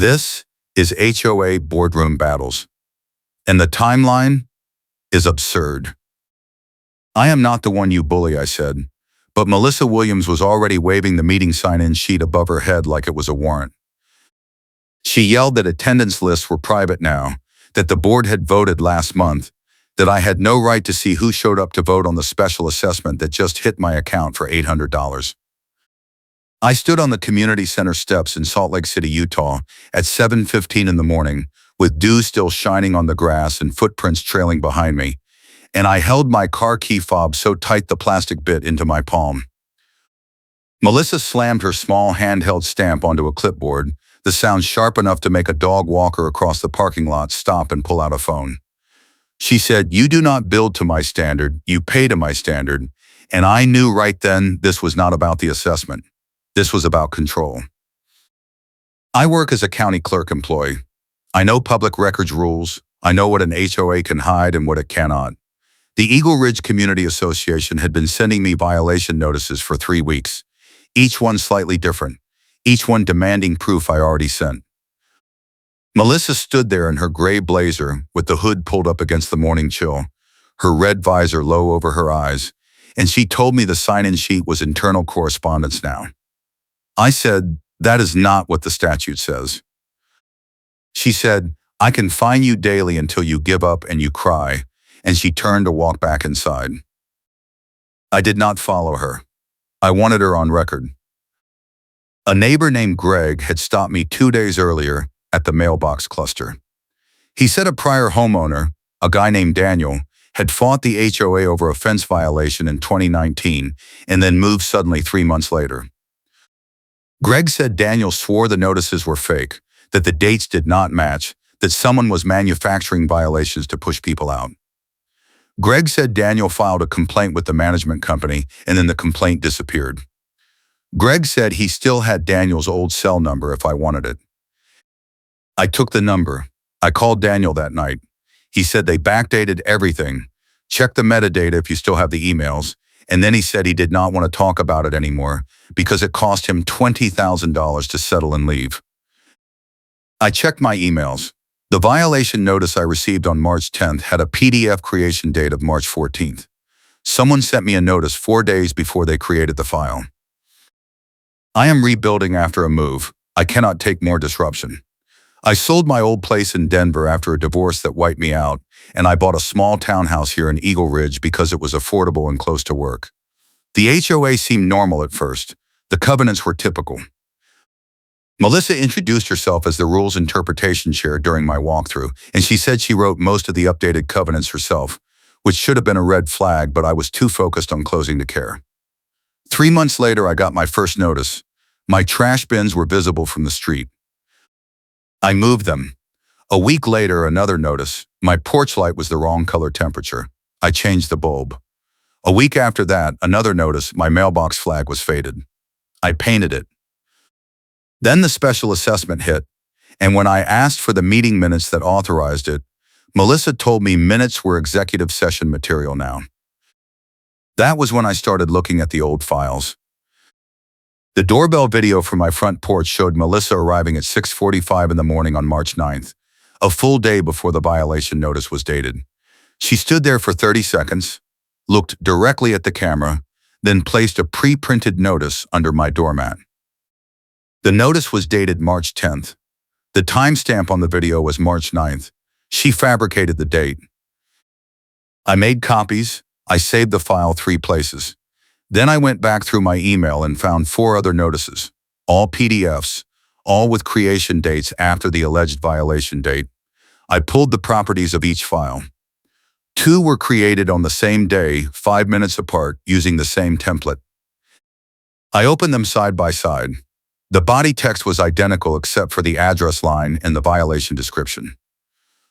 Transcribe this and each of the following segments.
This is HOA boardroom battles, and the timeline is absurd. I am not the one you bully, I said, but Melissa Williams was already waving the meeting sign-in sheet above her head like it was a warrant. She yelled that attendance lists were private now, that the board had voted last month, that I had no right to see who showed up to vote on the special assessment that just hit my account for $800. I stood on the community center steps in Salt Lake City, Utah at 7:15 in the morning, with dew still shining on the grass and footprints trailing behind me, and I held my car key fob so tight the plastic bit into my palm. Melissa slammed her small handheld stamp onto a clipboard, the sound sharp enough to make a dog walker across the parking lot stop and pull out a phone. She said, "You do not build to my standard, you pay to my standard," and I knew right then this was not about the assessment. This was about control. I work as a county clerk employee. I know public records rules. I know what an HOA can hide and what it cannot. The Eagle Ridge Community Association had been sending me violation notices for 3 weeks, each one slightly different, each one demanding proof I already sent. Melissa stood there in her gray blazer with the hood pulled up against the morning chill, her red visor low over her eyes, and she told me the sign-in sheet was internal correspondence now. I said, "That is not what the statute says." She said, "I can fine you daily until you give up and you cry," and she turned to walk back inside. I did not follow her. I wanted her on record. A neighbor named Greg had stopped me 2 days earlier at the mailbox cluster. He said a prior homeowner, a guy named Daniel, had fought the HOA over a fence violation in 2019 and then moved suddenly 3 months later. Greg said Daniel swore the notices were fake, that the dates did not match, that someone was manufacturing violations to push people out. Greg said Daniel filed a complaint with the management company and then the complaint disappeared. Greg said he still had Daniel's old cell number if I wanted it. I took the number. I called Daniel that night. He said they backdated everything. Check the metadata if you still have the emails. And then he said he did not want to talk about it anymore because it cost him $20,000 to settle and leave. I checked my emails. The violation notice I received on March 10th had a PDF creation date of March 14th. Someone sent me a notice 4 days before they created the file. I am rebuilding after a move. I cannot take more disruption. I sold my old place in Denver after a divorce that wiped me out, and I bought a small townhouse here in Eagle Ridge because it was affordable and close to work. The HOA seemed normal at first. The covenants were typical. Melissa introduced herself as the rules interpretation chair during my walkthrough, and she said she wrote most of the updated covenants herself, which should have been a red flag, but I was too focused on closing to care. 3 months later, I got my first notice. My trash bins were visible from the street. I moved them. A week later, another notice. My porch light was the wrong color temperature. I changed the bulb. A week after that, another notice. My mailbox flag was faded. I painted it. Then the special assessment hit, and when I asked for the meeting minutes that authorized it, Melissa told me minutes were executive session material now. That was when I started looking at the old files. The doorbell video from my front porch showed Melissa arriving at 6:45 in the morning on March 9th, a full day before the violation notice was dated. She stood there for 30 seconds, looked directly at the camera, then placed a pre-printed notice under my doormat. The notice was dated March 10th. The timestamp on the video was March 9th. She fabricated the date. I made copies. I saved the file 3 places. Then I went back through my email and found 4 other notices, all PDFs, all with creation dates after the alleged violation date. I pulled the properties of each file. 2 were created on the same day, 5 minutes apart, using the same template. I opened them side by side. The body text was identical except for the address line and the violation description.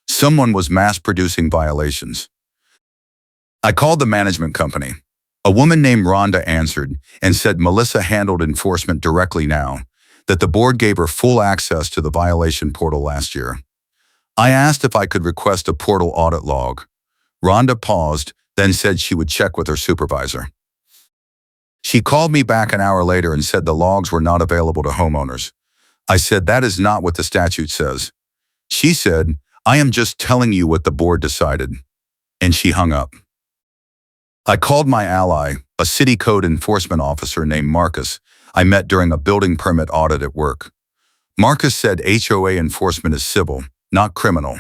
Someone was mass-producing violations. I called the management company. A woman named Rhonda answered and said Melissa handled enforcement directly now, that the board gave her full access to the violation portal last year. I asked if I could request a portal audit log. Rhonda paused, then said she would check with her supervisor. She called me back an hour later and said the logs were not available to homeowners. I said, that is not what the statute says. She said, I am just telling you what the board decided. And she hung up. I called my ally, a city code enforcement officer named Marcus I met during a building permit audit at work. Marcus said HOA enforcement is civil, not criminal,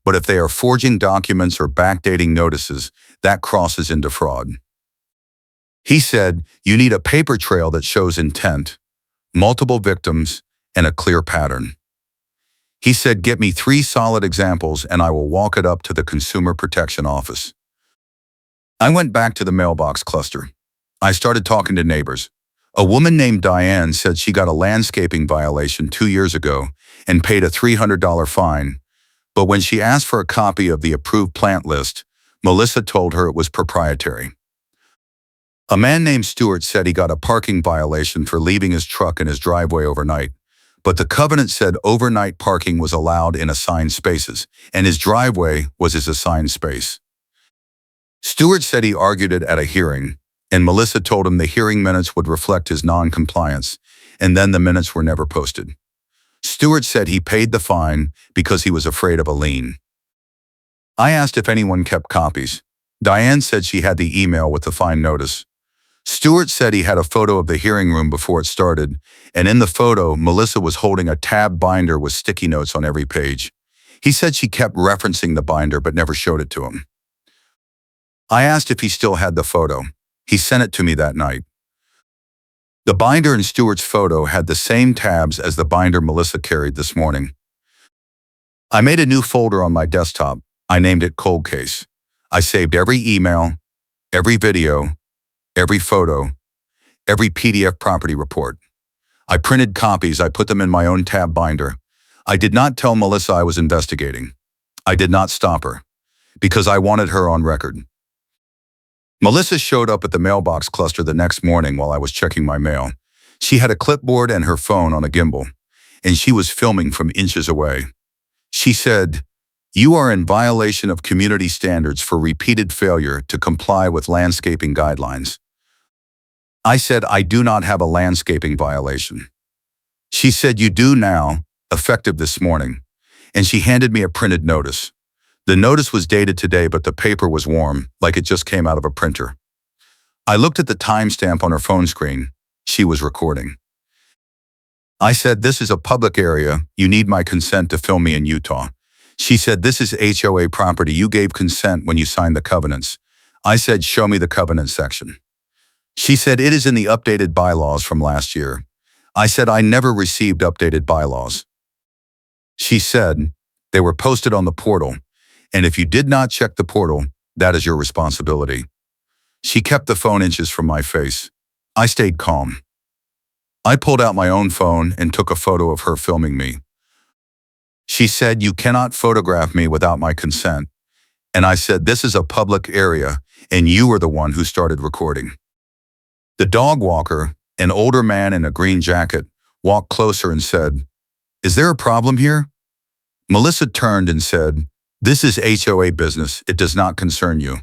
but if they are forging documents or backdating notices, that crosses into fraud. He said, you need a paper trail that shows intent, multiple victims, and a clear pattern. He said, get me 3 solid examples and I will walk it up to the Consumer Protection Office. I went back to the mailbox cluster. I started talking to neighbors. A woman named Diane said she got a landscaping violation 2 years ago and paid a $300 fine, but when she asked for a copy of the approved plant list, Melissa told her it was proprietary. A man named Stuart said he got a parking violation for leaving his truck in his driveway overnight, but the covenant said overnight parking was allowed in assigned spaces, and his driveway was his assigned space. Stuart said he argued it at a hearing, and Melissa told him the hearing minutes would reflect his non-compliance, and then the minutes were never posted. Stuart said he paid the fine because he was afraid of a lien. I asked if anyone kept copies. Diane said she had the email with the fine notice. Stuart said he had a photo of the hearing room before it started, and in the photo, Melissa was holding a tab binder with sticky notes on every page. He said she kept referencing the binder but never showed it to him. I asked if he still had the photo. He sent it to me that night. The binder in Stuart's photo had the same tabs as the binder Melissa carried this morning. I made a new folder on my desktop. I named it Cold Case. I saved every email, every video, every photo, every PDF property report. I printed copies. I put them in my own tab binder. I did not tell Melissa I was investigating. I did not stop her, because I wanted her on record. Melissa showed up at the mailbox cluster the next morning while I was checking my mail. She had a clipboard and her phone on a gimbal, and she was filming from inches away. She said, "You are in violation of community standards for repeated failure to comply with landscaping guidelines." I said, "I do not have a landscaping violation." She said, "You do now, effective this morning," and she handed me a printed notice. The notice was dated today, but the paper was warm, like it just came out of a printer. I looked at the timestamp on her phone screen. She was recording. I said, "This is a public area. You need my consent to film me in Utah." She said, "This is HOA property. You gave consent when you signed the covenants." I said, "Show me the covenant section." She said, "It is in the updated bylaws from last year." I said, "I never received updated bylaws." She said, "They were posted on the portal, and if you did not check the portal, that is your responsibility." She kept the phone inches from my face. I stayed calm. I pulled out my own phone and took a photo of her filming me. She said, "You cannot photograph me without my consent." And I said, "This is a public area, and you are the one who started recording." The dog walker, an older man in a green jacket, walked closer and said, "Is there a problem here?" Melissa turned and said, "This is HOA business. It does not concern you."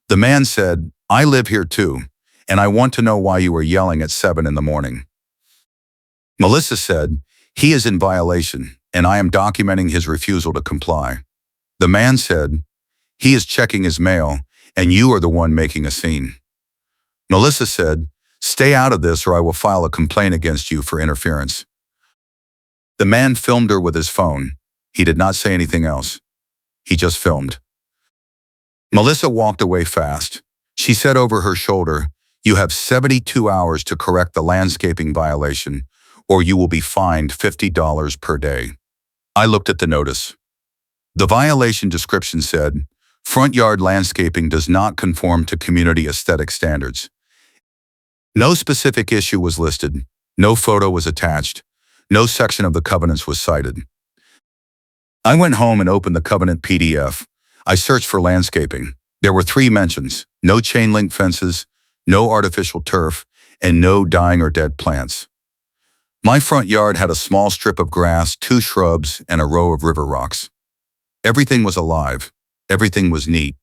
The man said, "I live here too, and I want to know why you were yelling at 7 in the morning." Melissa said, "He is in violation, and I am documenting his refusal to comply." The man said, "He is checking his mail, and you are the one making a scene." Melissa said, "Stay out of this or I will file a complaint against you for interference." The man filmed her with his phone. He did not say anything else. He just filmed. Melissa walked away fast. She said over her shoulder, "You have 72 hours to correct the landscaping violation, or you will be fined $50 per day." I looked at the notice. The violation description said, "Front yard landscaping does not conform to community aesthetic standards." No specific issue was listed. No photo was attached. No section of the covenants was cited. I went home and opened the covenant PDF. I searched for landscaping. There were 3 mentions: no chain link fences, no artificial turf, and no dying or dead plants. My front yard had a small strip of grass, 2 shrubs, and a row of river rocks. Everything was alive. Everything was neat.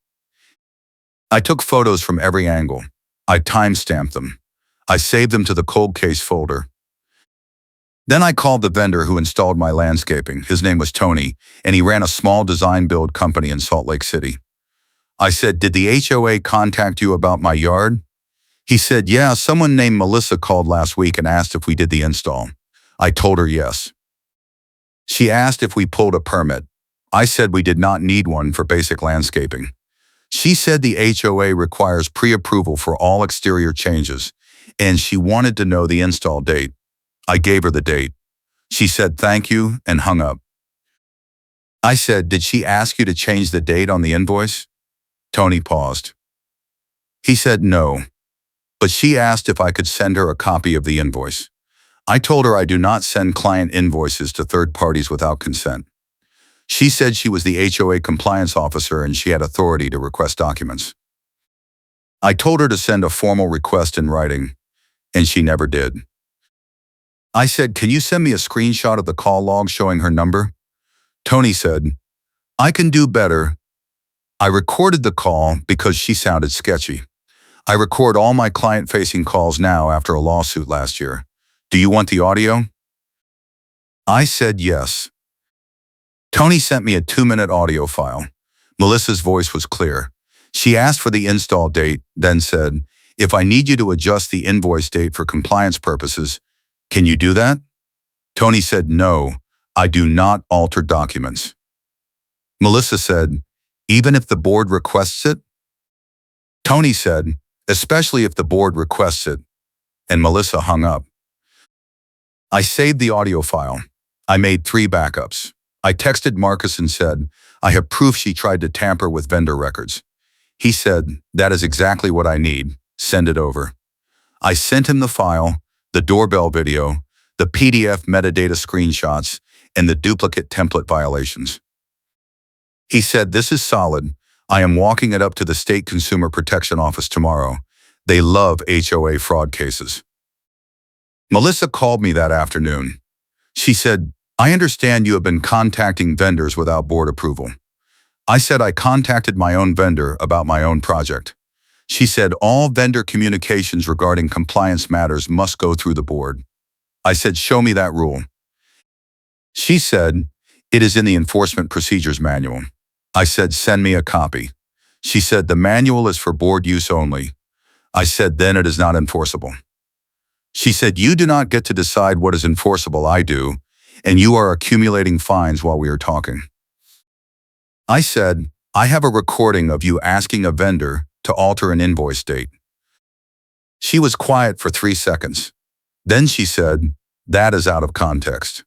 I took photos from every angle. I time-stamped them. I saved them to the cold case folder. Then I called the vendor who installed my landscaping. His name was Tony, and he ran a small design build company in Salt Lake City. I said, "Did the HOA contact you about my yard?" He said, "Yeah, someone named Melissa called last week and asked if we did the install." I told her yes. She asked if we pulled a permit. I said we did not need one for basic landscaping. She said the HOA requires pre-approval for all exterior changes, and she wanted to know the install date. I gave her the date. She said thank you and hung up. I said, "Did she ask you to change the date on the invoice?" Tony paused. He said no, but she asked if I could send her a copy of the invoice. I told her I do not send client invoices to third parties without consent. She said she was the HOA compliance officer and she had authority to request documents. I told her to send a formal request in writing, and she never did. I said, "Can you send me a screenshot of the call log showing her number?" Tony said, "I can do better." I recorded the call because she sounded sketchy. I record all my client-facing calls now after a lawsuit last year. Do you want the audio? I said yes. Tony sent me a 2-minute audio file. Melissa's voice was clear. She asked for the install date, then said, "If I need you to adjust the invoice date for compliance purposes, can you do that?" Tony said, "No, I do not alter documents." Melissa said, "Even if the board requests it?" Tony said, "Especially if the board requests it," and Melissa hung up. I saved the audio file. I made 3 backups. I texted Marcus and said, "I have proof she tried to tamper with vendor records." He said, "That is exactly what I need. Send it over." I sent him the file, the doorbell video, the PDF metadata screenshots, and the duplicate template violations. He said, "This is solid. I am walking it up to the State Consumer Protection Office tomorrow. They love HOA fraud cases." Melissa called me that afternoon. She said, "I understand you have been contacting vendors without board approval." I said I contacted my own vendor about my own project. She said all vendor communications regarding compliance matters must go through the board. I said, "Show me that rule." She said, "It is in the Enforcement Procedures Manual." I said, "Send me a copy." She said, "The manual is for board use only." I said, "Then it is not enforceable." She said, "You do not get to decide what is enforceable, I do, and you are accumulating fines while we are talking." I said, "I have a recording of you asking a vendor to alter an invoice date." She was quiet for 3 seconds. Then she said, "That is out of context."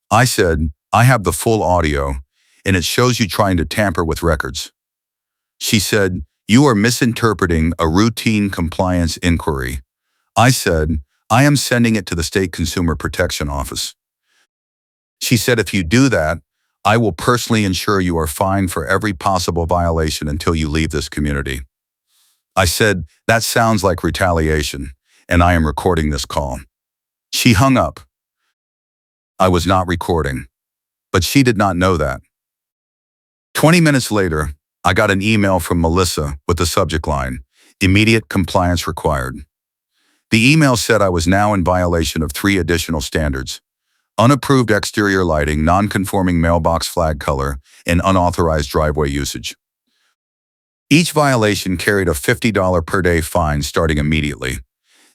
I said, "I have the full audio, and it shows you trying to tamper with records." She said, "You are misinterpreting a routine compliance inquiry." I said, "I am sending it to the State Consumer Protection Office." She said, "If you do that, I will personally ensure you are fined for every possible violation until you leave this community." I said, "That sounds like retaliation, and I am recording this call." She hung up. I was not recording, but she did not know that. 20 minutes later, I got an email from Melissa with the subject line, "Immediate compliance required." The email said I was now in violation of 3 additional standards: unapproved exterior lighting, non-conforming mailbox flag color, and unauthorized driveway usage. Each violation carried a $50 per day fine starting immediately.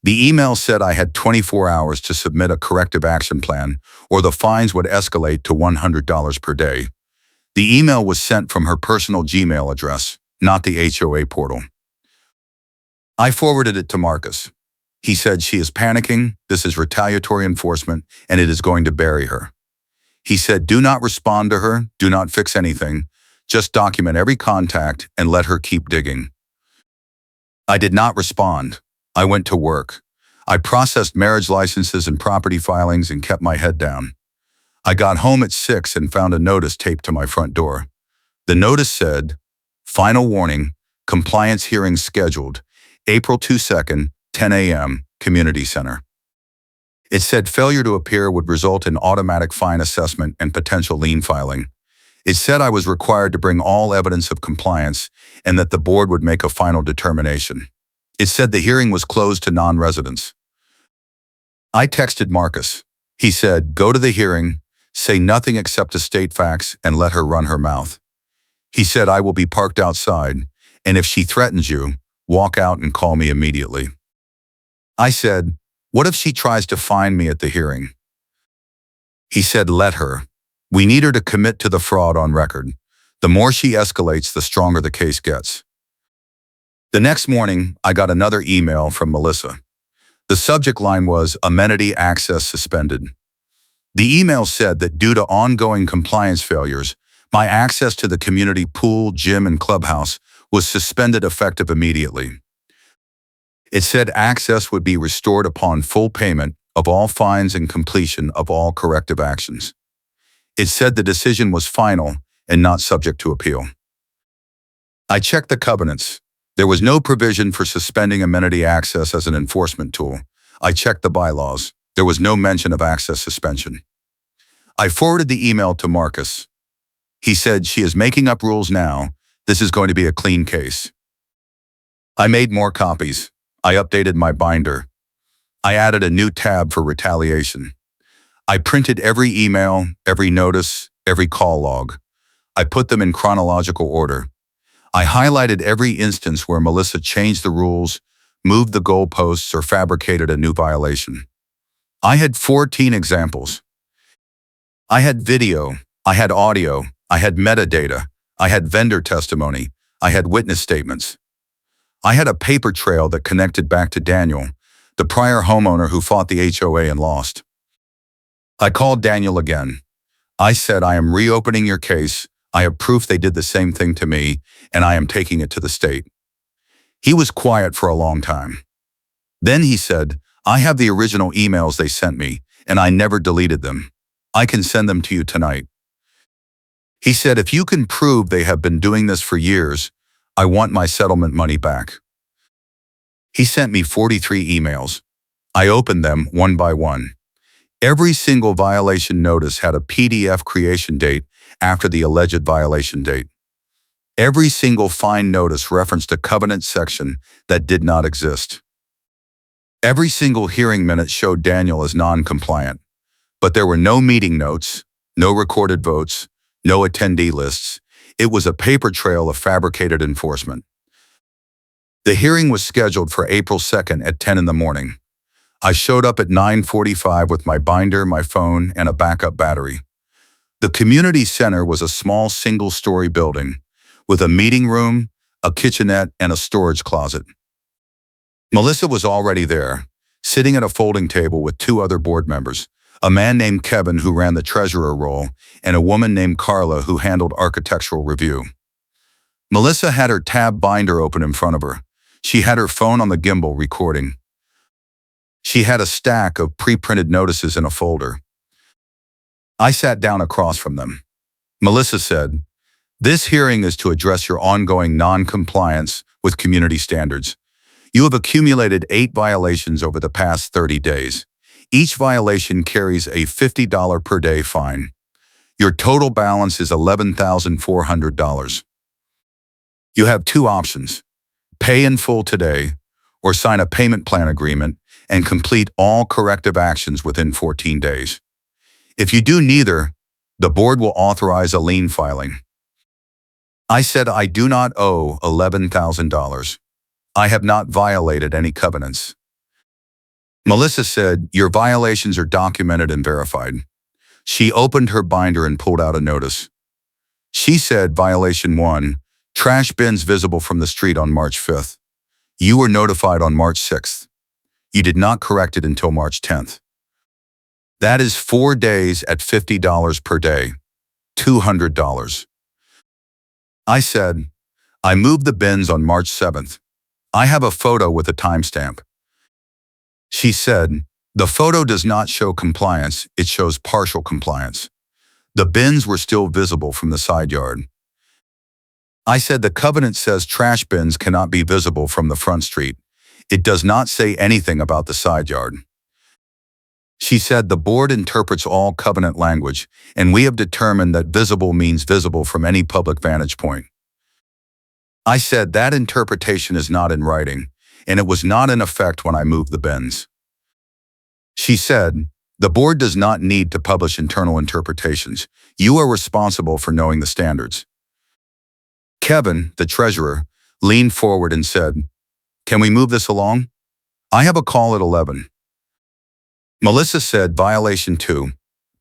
The email said I had 24 hours to submit a corrective action plan, or the fines would escalate to $100 per day. The email was sent from her personal Gmail address, not the HOA portal. I forwarded it to Marcus. He said, "She is panicking, this is retaliatory enforcement, and it is going to bury her." He said, "Do not respond to her, do not fix anything, just document every contact and let her keep digging." I did not respond. I went to work. I processed marriage licenses and property filings and kept my head down. I got home at 6 and found a notice taped to my front door. The notice said, "Final warning, compliance hearing scheduled, April 22nd, 10 a.m., Community Center." It said failure to appear would result in automatic fine assessment and potential lien filing. It said I was required to bring all evidence of compliance and that the board would make a final determination. It said the hearing was closed to non-residents. I texted Marcus. He said, go to the hearing, say nothing except to state facts, and let her run her mouth. He said, I will be parked outside, and if she threatens you, walk out and call me immediately. I said, what if she tries to find me at the hearing? He said, let her. We need her to commit to the fraud on record. The more she escalates, the stronger the case gets. The next morning, I got another email from Melissa. The subject line was amenity access suspended. The email said that due to ongoing compliance failures, my access to the community pool, gym, and clubhouse was suspended effective immediately. It said access would be restored upon full payment of all fines and completion of all corrective actions. It said the decision was final and not subject to appeal. I checked the covenants. There was no provision for suspending amenity access as an enforcement tool. I checked the bylaws. There was no mention of access suspension. I forwarded the email to Marcus. He said, she is making up rules now. This is going to be a clean case. I made more copies. I updated my binder. I added a new tab for retaliation. I printed every email, every notice, every call log. I put them in chronological order. I highlighted every instance where Melissa changed the rules, moved the goalposts, or fabricated a new violation. I had 14 examples. I had video, I had audio, I had metadata, I had vendor testimony, I had witness statements. I had a paper trail that connected back to Daniel, the prior homeowner who fought the HOA and lost. I called Daniel again. I said, I am reopening your case. I have proof they did the same thing to me, and I am taking it to the state. He was quiet for a long time. Then he said, I have the original emails they sent me, and I never deleted them. I can send them to you tonight. He said, if you can prove they have been doing this for years, I want my settlement money back. He sent me 43 emails. I opened them one by one. Every single violation notice had a PDF creation date after the alleged violation date. Every single fine notice referenced a covenant section that did not exist. Every single hearing minute showed Daniel as non-compliant, but there were no meeting notes, no recorded votes, no attendee lists. It was a paper trail of fabricated enforcement. The hearing was scheduled for April 2nd at 10 in the morning. I showed up at 9:45 with my binder, my phone, and a backup battery. The community center was a small single-story building with a meeting room, a kitchenette, and a storage closet. Melissa was already there, sitting at a folding table with two other board members, a man named Kevin who ran the treasurer role, and a woman named Carla who handled architectural review. Melissa had her tab binder open in front of her. She had her phone on the gimbal recording. She had a stack of pre-printed notices in a folder. I sat down across from them. Melissa said, this hearing is to address your ongoing non-compliance with community standards. You have accumulated 8 violations over the past 30 days. Each violation carries a $50 per day fine. Your total balance is $11,400. You have 2 options: pay in full today or sign a payment plan agreement and complete all corrective actions within 14 days. If you do neither, the board will authorize a lien filing. I said I do not owe $11,000. I have not violated any covenants. Melissa said, your violations are documented and verified. She opened her binder and pulled out a notice. She said, violation 1, trash bins visible from the street on March 5th. You were notified on March 6th. You did not correct it until March 10th. That is 4 days at $50 per day, $200. I said, I moved the bins on March 7th. I have a photo with a timestamp. She said, the photo does not show compliance, it shows partial compliance. The bins were still visible from the side yard. I said the covenant says trash bins cannot be visible from the front street. It does not say anything about the side yard. She said the board interprets all covenant language, and we have determined that visible means visible from any public vantage point. I said that interpretation is not in writing, and it was not in effect when I moved the bins. She said, The board does not need to publish internal interpretations. You are responsible for knowing the standards. Kevin, the treasurer, leaned forward and said, "Can we move this along? I have a call at 11. Melissa said, "Violation 2.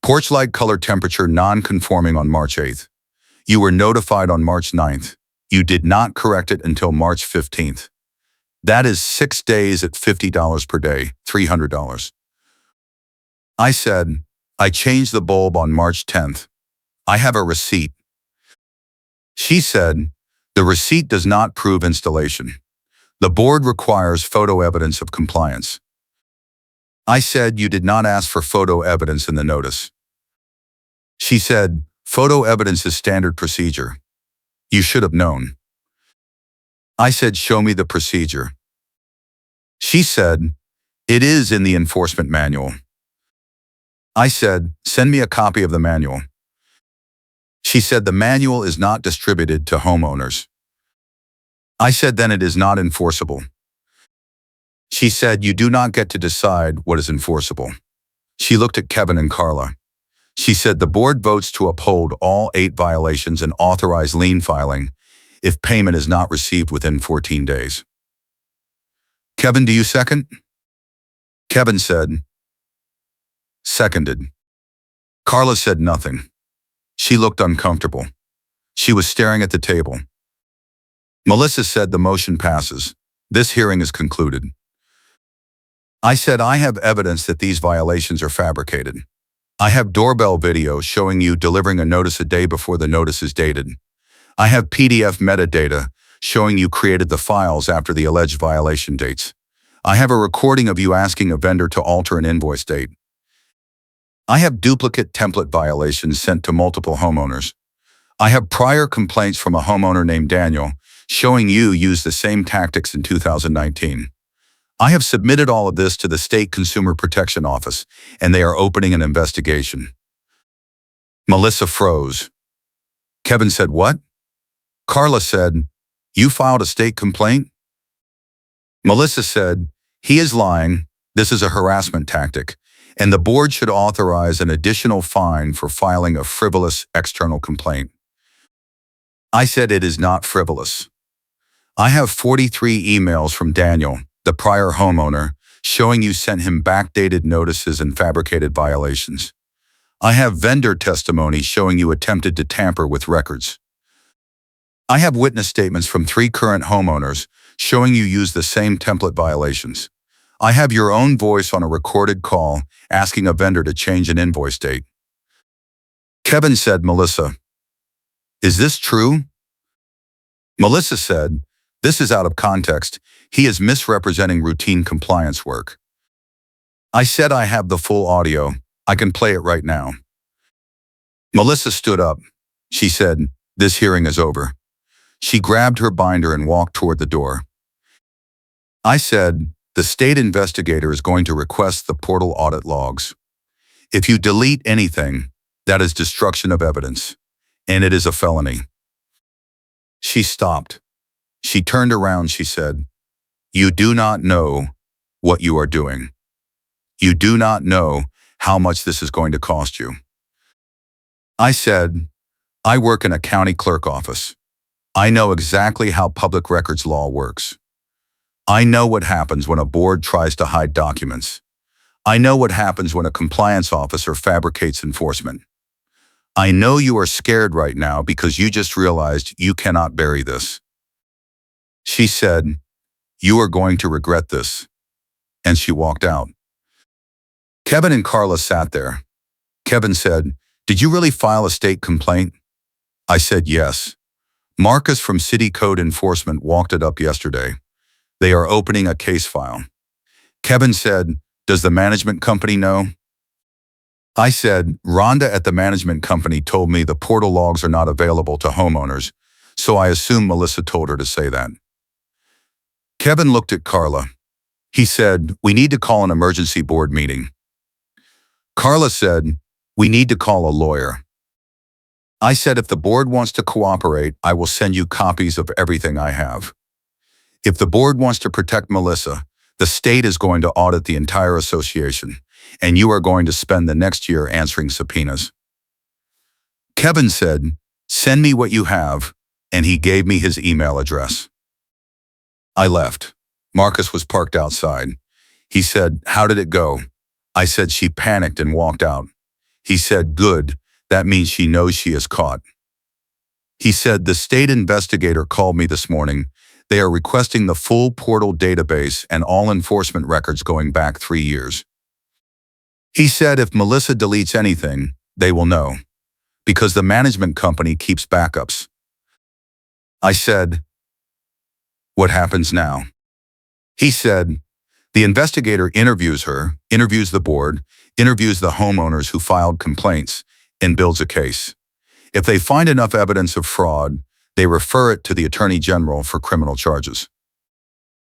Porch light color temperature non-conforming on March 8th. You were notified on March 9th. You did not correct it until March 15th. That is 6 days at $50 per day, $300. I said, "I changed the bulb on March 10th. I have a receipt." She said, "The receipt does not prove installation. The board requires photo evidence of compliance." I said, "You did not ask for photo evidence in the notice." She said, "Photo evidence is standard procedure. You should have known." I said, "Show me the procedure." She said, "It is in the enforcement manual." I said, "Send me a copy of the manual." She said, "The manual is not distributed to homeowners." I said, "Then it is not enforceable." She said, "You do not get to decide what is enforceable." She looked at Kevin and Carla. She said, "The board votes to uphold all 8 violations and authorize lien filing if payment is not received within 14 days. Kevin, do you second?" Kevin said, "Seconded." Carla said nothing. She looked uncomfortable. She was staring at the table. Melissa said, "The motion passes. This hearing is concluded." I said, "I have evidence that these violations are fabricated. I have doorbell video showing you delivering a notice a day before the notice is dated. I have PDF metadata showing you created the files after the alleged violation dates. I have a recording of you asking a vendor to alter an invoice date. I have duplicate template violations sent to multiple homeowners. I have prior complaints from a homeowner named Daniel showing you used the same tactics in 2019. I have submitted all of this to the State Consumer Protection Office, and they are opening an investigation." Melissa froze. Kevin said, "What?" Carla said, "You filed a state complaint?" Melissa said, "He is lying. This is a harassment tactic, and the board should authorize an additional fine for filing a frivolous external complaint." I said, "It is not frivolous. I have 43 emails from Daniel, the prior homeowner, showing you sent him backdated notices and fabricated violations. I have vendor testimony showing you attempted to tamper with records. I have witness statements from 3 current homeowners showing you used the same template violations. I have your own voice on a recorded call asking a vendor to change an invoice date." Kevin said, "Melissa, is this true?" Melissa said, "This is out of context. He is misrepresenting routine compliance work." I said, "I have the full audio. I can play it right now." Melissa stood up. She said, "This hearing is over." She grabbed her binder and walked toward the door. I said, "The state investigator is going to request the portal audit logs. If you delete anything, that is destruction of evidence, and it is a felony." She stopped. She turned around, she said, "You do not know what you are doing. You do not know how much this is going to cost you." I said, "I work in a county clerk office. I know exactly how public records law works. I know what happens when a board tries to hide documents. I know what happens when a compliance officer fabricates enforcement. I know you are scared right now because you just realized you cannot bury this." She said, "You are going to regret this." And she walked out. Kevin and Carla sat there. Kevin said, "Did you really file a state complaint?" I said, "Yes. Marcus from City Code Enforcement walked it up yesterday. They are opening a case file." Kevin said, "Does the management company know?" I said, "Rhonda at the management company told me the portal logs are not available to homeowners, so I assume Melissa told her to say that." Kevin looked at Carla. He said, "We need to call an emergency board meeting." Carla said, "We need to call a lawyer." I said, "If the board wants to cooperate, I will send you copies of everything I have. If the board wants to protect Melissa, the state is going to audit the entire association, and you are going to spend the next year answering subpoenas. Kevin said, "Send me what you have," and he gave me his email address. I left. Marcus was parked outside. He said, "How did it go?" I said she panicked and walked out. He said, "Good, that means she knows she is caught." He said, "The state investigator called me this morning. They are requesting the full portal database and all enforcement records going back 3 years. He said if Melissa deletes anything, they will know, because the management company keeps backups." I said, "What happens now?" He said, "The investigator interviews her, interviews the board, interviews the homeowners who filed complaints, and builds a case. If they find enough evidence of fraud, they refer it to the Attorney General for criminal charges.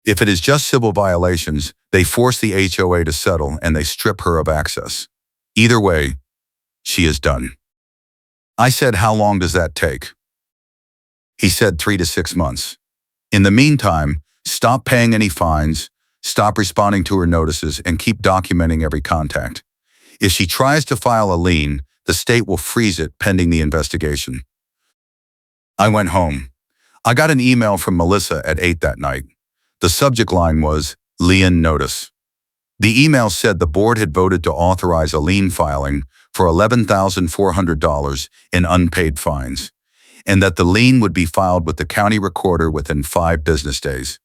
If it is just civil violations, they force the HOA to settle and they strip her of access. Either way, she is done." I said, "How long does that take?" He said 3 to 6 months. In the meantime, stop paying any fines, stop responding to her notices, and keep documenting every contact. If she tries to file a lien, the state will freeze it pending the investigation." I went home. I got an email from Melissa at 8 that night. The subject line was, "Lien Notice." The email said the board had voted to authorize a lien filing for $11,400 in unpaid fines, and that the lien would be filed with the county recorder within 5 business days.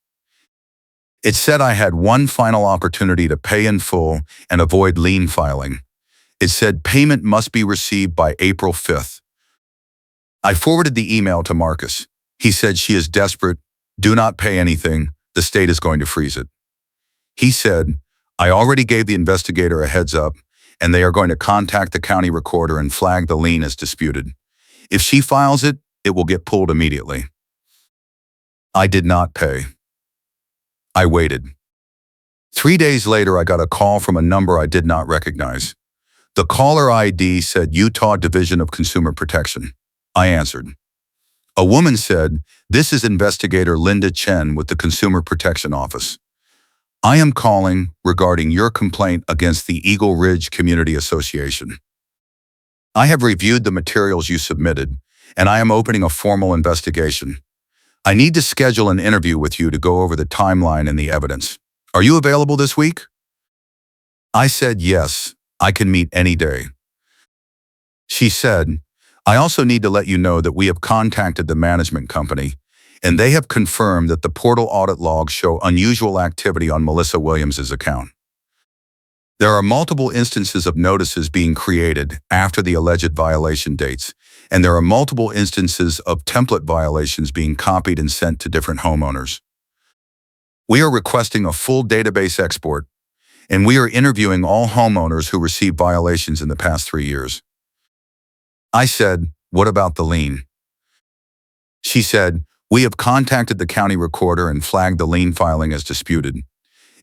It said I had one final opportunity to pay in full and avoid lien filing. It said payment must be received by April 5th. I forwarded the email to Marcus. He said, "She is desperate. Do not pay anything. The state is going to freeze it." He said, "I already gave the investigator a heads up, and they are going to contact the county recorder and flag the lien as disputed. If she files it, it will get pulled immediately." I did not pay. I waited. 3 days later, I got a call from a number I did not recognize. The caller ID said Utah Division of Consumer Protection. I answered. A woman said, "This is Investigator Linda Chen with the Consumer Protection Office. I am calling regarding your complaint against the Eagle Ridge Community Association. I have reviewed the materials you submitted, and I am opening a formal investigation. I need to schedule an interview with you to go over the timeline and the evidence. Are you available this week?" I said, "Yes, I can meet any day." She said, "I also need to let you know that we have contacted the management company, and they have confirmed that the portal audit logs show unusual activity on Melissa Williams' account. There are multiple instances of notices being created after the alleged violation dates, and there are multiple instances of template violations being copied and sent to different homeowners. We are requesting a full database export, and we are interviewing all homeowners who received violations in the past 3 years." I said, "What about the lien?" She said, "We have contacted the county recorder and flagged the lien filing as disputed.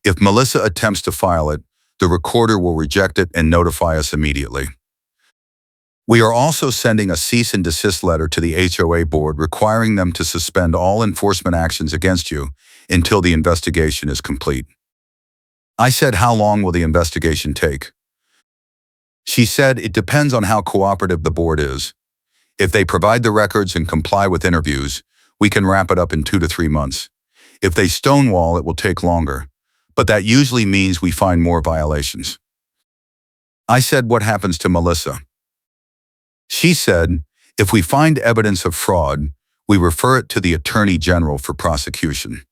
If Melissa attempts to file it, the recorder will reject it and notify us immediately. We are also sending a cease and desist letter to the HOA board requiring them to suspend all enforcement actions against you until the investigation is complete." I said, "How long will the investigation take?" She said, "It depends on how cooperative the board is. If they provide the records and comply with interviews, we can wrap it up in 2 to 3 months. If they stonewall, it will take longer, but that usually means we find more violations." I said, "What happens to Melissa?" She said, "If we find evidence of fraud, we refer it to the Attorney General for prosecution.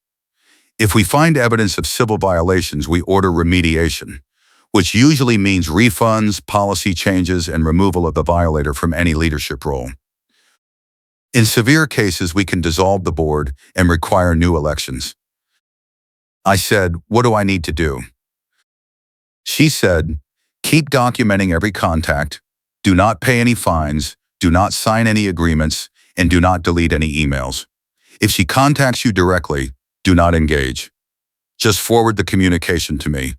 If we find evidence of civil violations, we order remediation, which usually means refunds, policy changes, and removal of the violator from any leadership role. In severe cases, we can dissolve the board and require new elections." I said, "What do I need to do?" She said, "Keep documenting every contact, do not pay any fines, do not sign any agreements, and do not delete any emails. If she contacts you directly, do not engage. Just forward the communication to me.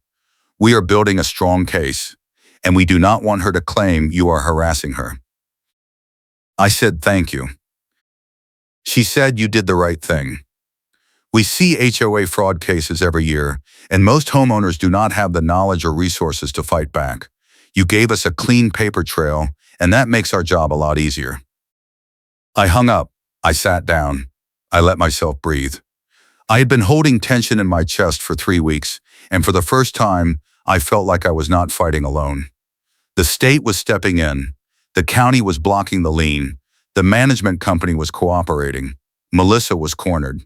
We are building a strong case, and we do not want her to claim you are harassing her." I said, "Thank you." She said, "You did the right thing. We see HOA fraud cases every year, and most homeowners do not have the knowledge or resources to fight back. You gave us a clean paper trail, and that makes our job a lot easier. I hung up. I sat down. I let myself breathe. I had been holding tension in my chest for 3 weeks, and for the first time, I felt like I was not fighting alone. The state was stepping in. The county was blocking the lien. The management company was cooperating. Melissa was cornered.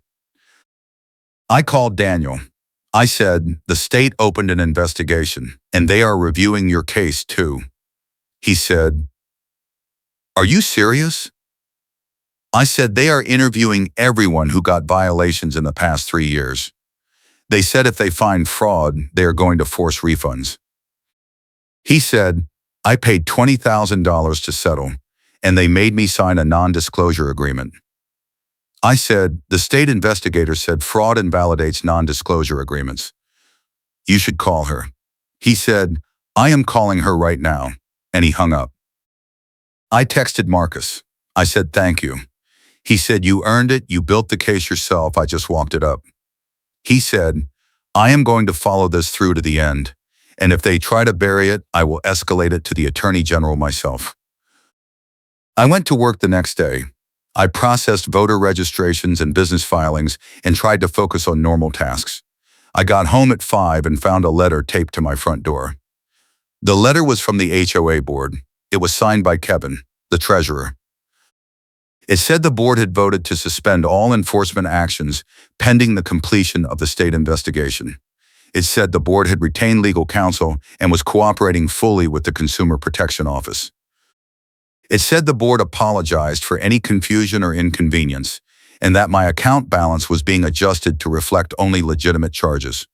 I called Daniel. I said, the state opened an investigation, and they are reviewing your case too. He said, are you serious? I said, they are interviewing everyone who got violations in the past 3 years. They said if they find fraud, they are going to force refunds. He said, I paid $20,000 to settle, and they made me sign a non-disclosure agreement. I said, the state investigator said fraud invalidates non-disclosure agreements. You should call her. He said, I am calling her right now, and he hung up. I texted Marcus. I said, thank you. He said, you earned it, you built the case yourself, I just walked it up. He said, I am going to follow this through to the end, and if they try to bury it, I will escalate it to the Attorney General myself. I went to work the next day. I processed voter registrations and business filings and tried to focus on normal tasks. I got home at 5 and found a letter taped to my front door. The letter was from the HOA board. It was signed by Kevin, the treasurer. It said the board had voted to suspend all enforcement actions pending the completion of the state investigation. It said the board had retained legal counsel and was cooperating fully with the Consumer Protection Office. It said the board apologized for any confusion or inconvenience, and that my account balance was being adjusted to reflect only legitimate charges.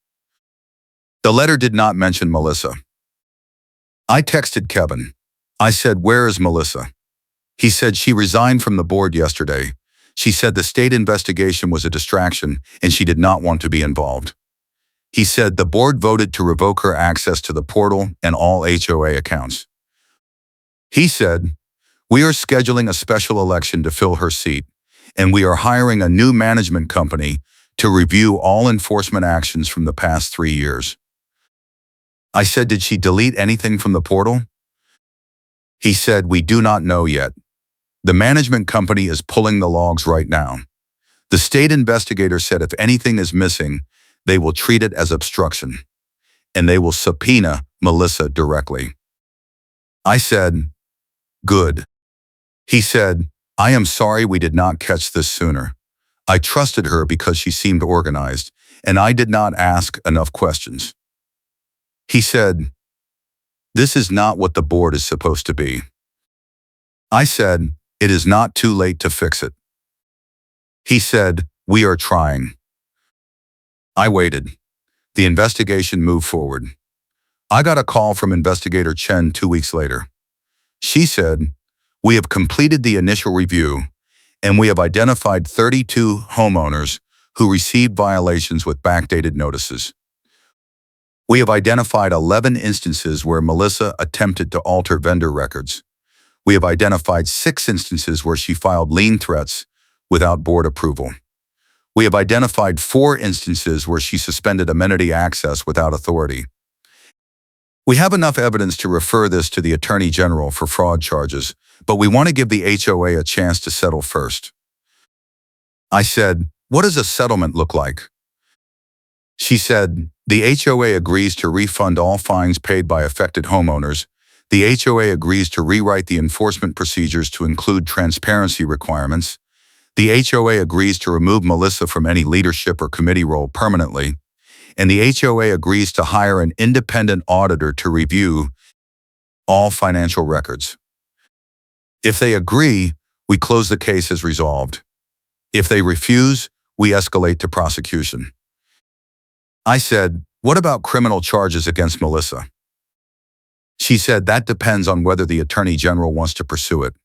The letter did not mention Melissa. I texted Kevin. I said, where is Melissa? He said she resigned from the board yesterday. She said the state investigation was a distraction and she did not want to be involved. He said the board voted to revoke her access to the portal and all HOA accounts. He said, we are scheduling a special election to fill her seat, and we are hiring a new management company to review all enforcement actions from the past 3 years. I said, did she delete anything from the portal? He said, we do not know yet. The management company is pulling the logs right now. The state investigator said if anything is missing, they will treat it as obstruction, and they will subpoena Melissa directly. I said, good. He said, I am sorry we did not catch this sooner. I trusted her because she seemed organized, and I did not ask enough questions. He said, this is not what the board is supposed to be. I said, it is not too late to fix it. He said, we are trying. I waited. The investigation moved forward. I got a call from Investigator Chen 2 weeks later. She said, we have completed the initial review, and we have identified 32 homeowners who received violations with backdated notices. We have identified 11 instances where Melissa attempted to alter vendor records. We have identified 6 instances where she filed lien threats without board approval. We have identified 4 instances where she suspended amenity access without authority. We have enough evidence to refer this to the Attorney General for fraud charges, but we want to give the HOA a chance to settle first. I said, what does a settlement look like? She said, the HOA agrees to refund all fines paid by affected homeowners. The HOA agrees to rewrite the enforcement procedures to include transparency requirements. The HOA agrees to remove Melissa from any leadership or committee role permanently. And the HOA agrees to hire an independent auditor to review all financial records. If they agree, we close the case as resolved. If they refuse, we escalate to prosecution. I said, what about criminal charges against Melissa? She said that depends on whether the Attorney General wants to pursue it.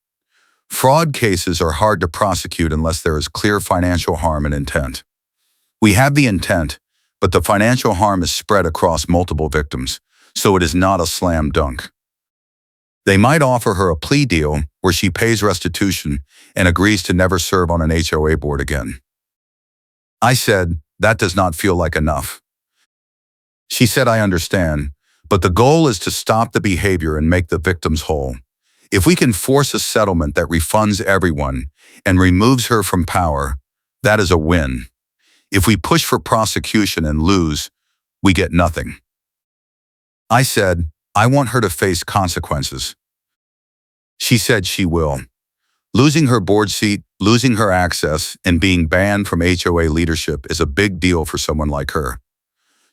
Fraud cases are hard to prosecute unless there is clear financial harm and intent. We have the intent, but the financial harm is spread across multiple victims, so it is not a slam dunk. They might offer her a plea deal where she pays restitution and agrees to never serve on an HOA board again. I said, that does not feel like enough. She said, I understand, but the goal is to stop the behavior and make the victims whole. If we can force a settlement that refunds everyone and removes her from power, that is a win. If we push for prosecution and lose, we get nothing. I said, I want her to face consequences. She said she will. Losing her board seat, losing her access, and being banned from HOA leadership is a big deal for someone like her.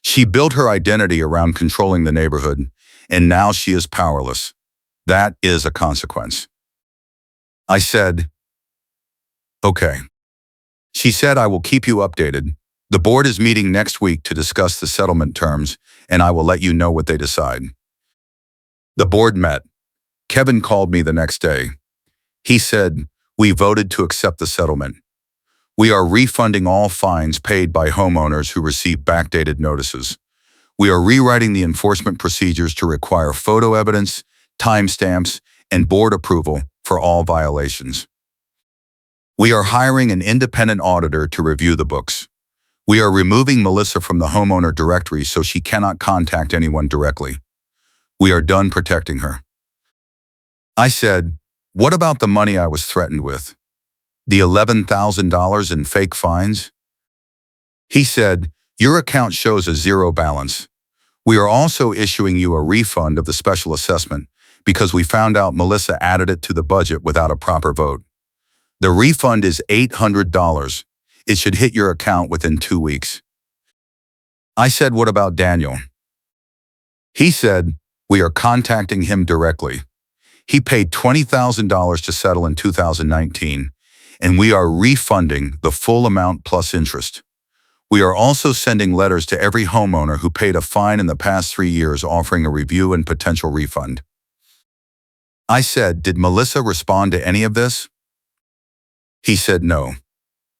She built her identity around controlling the neighborhood, and now she is powerless. That is a consequence. I said, okay. She said, I will keep you updated. The board is meeting next week to discuss the settlement terms, and I will let you know what they decide. The board met. Kevin called me the next day. He said, we voted to accept the settlement. We are refunding all fines paid by homeowners who receive backdated notices. We are rewriting the enforcement procedures to require photo evidence, timestamps, and board approval for all violations. We are hiring an independent auditor to review the books. We are removing Melissa from the homeowner directory so she cannot contact anyone directly. We are done protecting her. I said, what about the money I was threatened with? The $11,000 in fake fines? He said, your account shows a zero balance. We are also issuing you a refund of the special assessment because we found out Melissa added it to the budget without a proper vote. The refund is $800. It should hit your account within 2 weeks. I said, what about Daniel? He said, we are contacting him directly. He paid $20,000 to settle in 2019, and we are refunding the full amount plus interest. We are also sending letters to every homeowner who paid a fine in the past 3 years offering a review and potential refund. I said, did Melissa respond to any of this? He said no.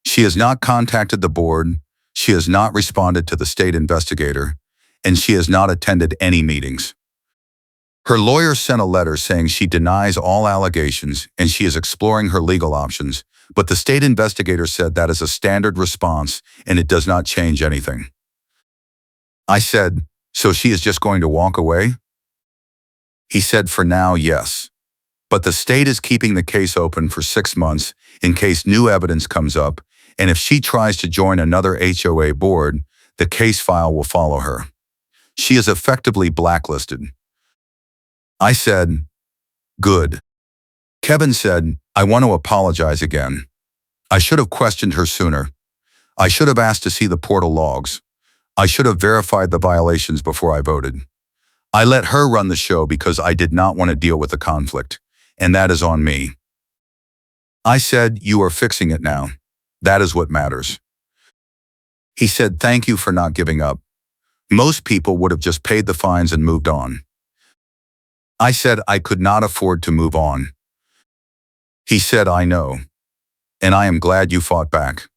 She has not contacted the board, she has not responded to the state investigator, and she has not attended any meetings. Her lawyer sent a letter saying she denies all allegations and she is exploring her legal options, but the state investigator said that is a standard response and it does not change anything. I said, so she is just going to walk away? He said, for now, yes. But the state is keeping the case open for 6 months in case new evidence comes up, and if she tries to join another HOA board, the case file will follow her. She is effectively blacklisted. I said, good. Kevin said, I want to apologize again. I should have questioned her sooner. I should have asked to see the portal logs. I should have verified the violations before I voted. I let her run the show because I did not want to deal with the conflict, and that is on me. I said, you are fixing it now. That is what matters. He said, thank you for not giving up. Most people would have just paid the fines and moved on. I said I could not afford to move on. He said, I know, and I am glad you fought back.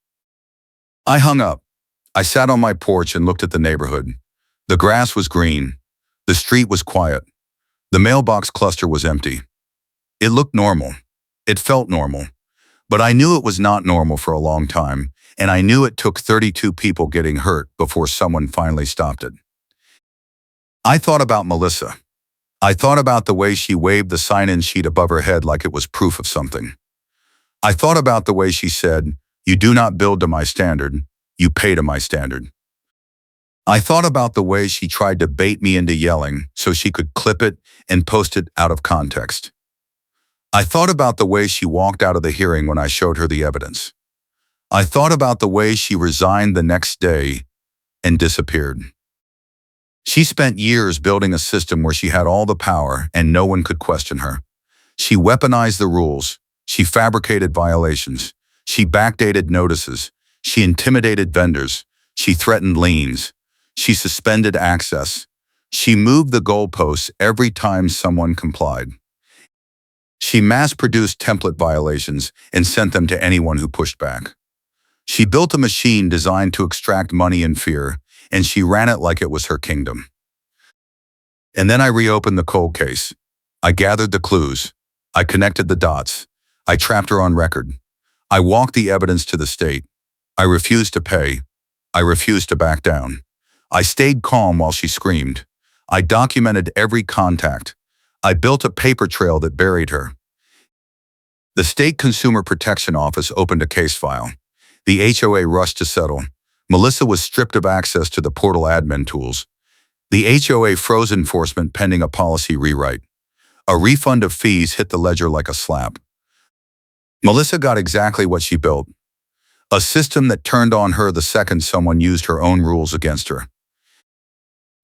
I hung up. I sat on my porch and looked at the neighborhood. The grass was green. The street was quiet. The mailbox cluster was empty. It looked normal. It felt normal. But I knew it was not normal for a long time, and I knew it took 32 people getting hurt before someone finally stopped it. I thought about Melissa. I thought about the way she waved the sign-in sheet above her head like it was proof of something. I thought about the way she said, you do not build to my standard, you pay to my standard. I thought about the way she tried to bait me into yelling so she could clip it and post it out of context. I thought about the way she walked out of the hearing when I showed her the evidence. I thought about the way she resigned the next day and disappeared. She spent years building a system where she had all the power and no one could question her. She weaponized the rules. She fabricated violations. She backdated notices. She intimidated vendors. She threatened liens. She suspended access. She moved the goalposts every time someone complied. She mass-produced template violations and sent them to anyone who pushed back. She built a machine designed to extract money and fear, and she ran it like it was her kingdom. And then I reopened the cold case. I gathered the clues. I connected the dots. I trapped her on record. I walked the evidence to the state. I refused to pay. I refused to back down. I stayed calm while she screamed. I documented every contact. I built a paper trail that buried her. The State Consumer Protection Office opened a case file. The HOA rushed to settle. Melissa was stripped of access to the portal admin tools. The HOA froze enforcement pending a policy rewrite. A refund of fees hit the ledger like a slap. Melissa got exactly what she built. A system that turned on her the second someone used her own rules against her.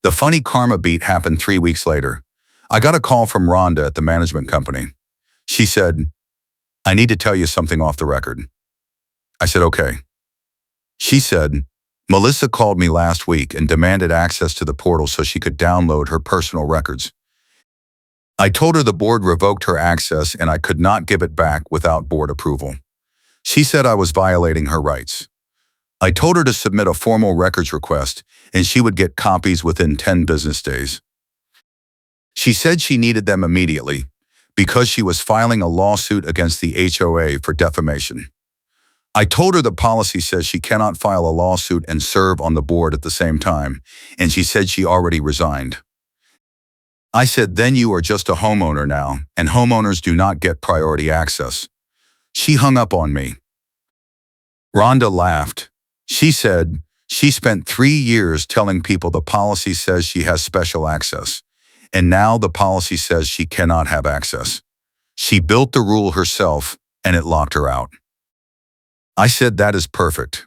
The funny karma beat happened 3 weeks later. I got a call from Rhonda at the management company. She said, "I need to tell you something off the record." I said, "Okay." She said, "Melissa called me last week and demanded access to the portal so she could download her personal records. I told her the board revoked her access and I could not give it back without board approval. She said I was violating her rights. I told her to submit a formal records request and she would get copies within 10 business days. She said she needed them immediately because she was filing a lawsuit against the HOA for defamation. I told her the policy says she cannot file a lawsuit and serve on the board at the same time, and she said she already resigned. I said, then you are just a homeowner now, and homeowners do not get priority access. She hung up on me. Rhonda laughed. She said she spent 3 years telling people the policy says she has special access, and now the policy says she cannot have access. She built the rule herself, and it locked her out. I said, that is perfect.